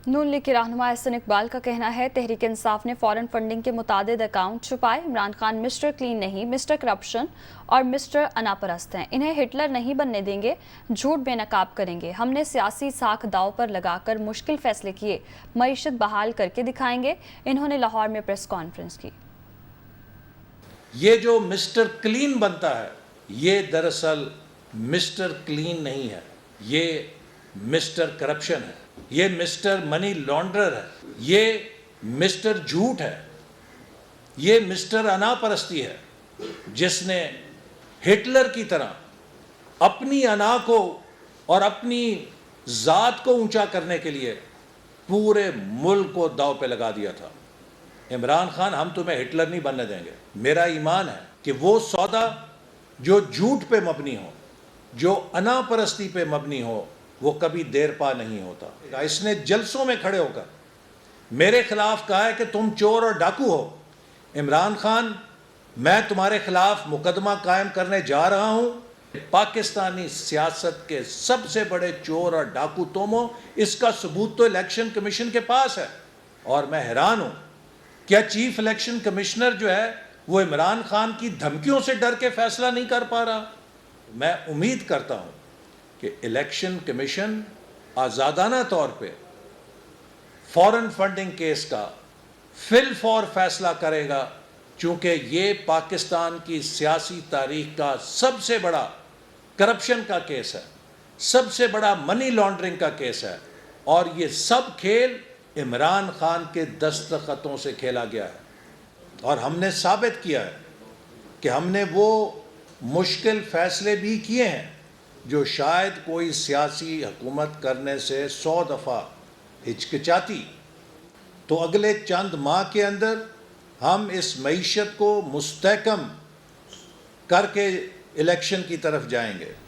نون league کے رہنما احسن اقبال کا کہنا ہے تحریک انصاف نے فورن فنڈنگ کے متعدد اکاؤنٹ چھپائے۔ عمران خان مسٹر کلین نہیں، مسٹر کرپشن اور مسٹر انا پرست ہیں۔ انہیں ہٹلر نہیں بننے دیں گے، جھوٹ بے نقاب کریں گے۔ ہم نے سیاسی ساکھ داؤ پر لگا کر مشکل فیصلے کیے، معیشت بحال کر کے دکھائیں گے۔ انہوں نے لاہور میں پریس کانفرنس کی۔ یہ جو مسٹر کلین بنتا ہے یہ دراصل مسٹر کلین نہیں ہے، یہ مسٹر کرپشن ہے، یہ مسٹر منی لانڈرر ہے، یہ مسٹر جھوٹ ہے، یہ مسٹر انا پرستی ہے، جس نے ہٹلر کی طرح اپنی انا کو اور اپنی ذات کو اونچا کرنے کے لیے پورے ملک کو داؤ پہ لگا دیا تھا۔ عمران خان، ہم تمہیں ہٹلر نہیں بننے دیں گے۔ میرا ایمان ہے کہ وہ سودا جو جھوٹ پہ مبنی ہو، جو انا پرستی پہ مبنی ہو، وہ کبھی دیر پا نہیں ہوتا۔ اس نے جلسوں میں کھڑے ہو کر میرے خلاف کہا ہے کہ تم چور اور ڈاکو ہو۔ عمران خان، میں تمہارے خلاف مقدمہ قائم کرنے جا رہا ہوں۔ پاکستانی سیاست کے سب سے بڑے چور اور ڈاکو تم ہو۔ اس کا ثبوت تو الیکشن کمیشن کے پاس ہے، اور میں حیران ہوں کیا چیف الیکشن کمشنر جو ہے وہ عمران خان کی دھمکیوں سے ڈر کے فیصلہ نہیں کر پا رہا۔ میں امید کرتا ہوں کہ الیکشن کمیشن آزادانہ طور پہ فورن فنڈنگ کیس کا فی الفور فیصلہ کرے گا، چونکہ یہ پاکستان کی سیاسی تاریخ کا سب سے بڑا کرپشن کا کیس ہے، سب سے بڑا منی لانڈرنگ کا کیس ہے، اور یہ سب کھیل عمران خان کے دستخطوں سے کھیلا گیا ہے۔ اور ہم نے ثابت کیا ہے کہ ہم نے وہ مشکل فیصلے بھی کیے ہیں جو شاید کوئی سیاسی حکومت کرنے سے 100 دفعہ ہچکچاتی۔ تو اگلے چند ماہ کے اندر ہم اس معیشت کو مستحکم کر کے الیکشن کی طرف جائیں گے۔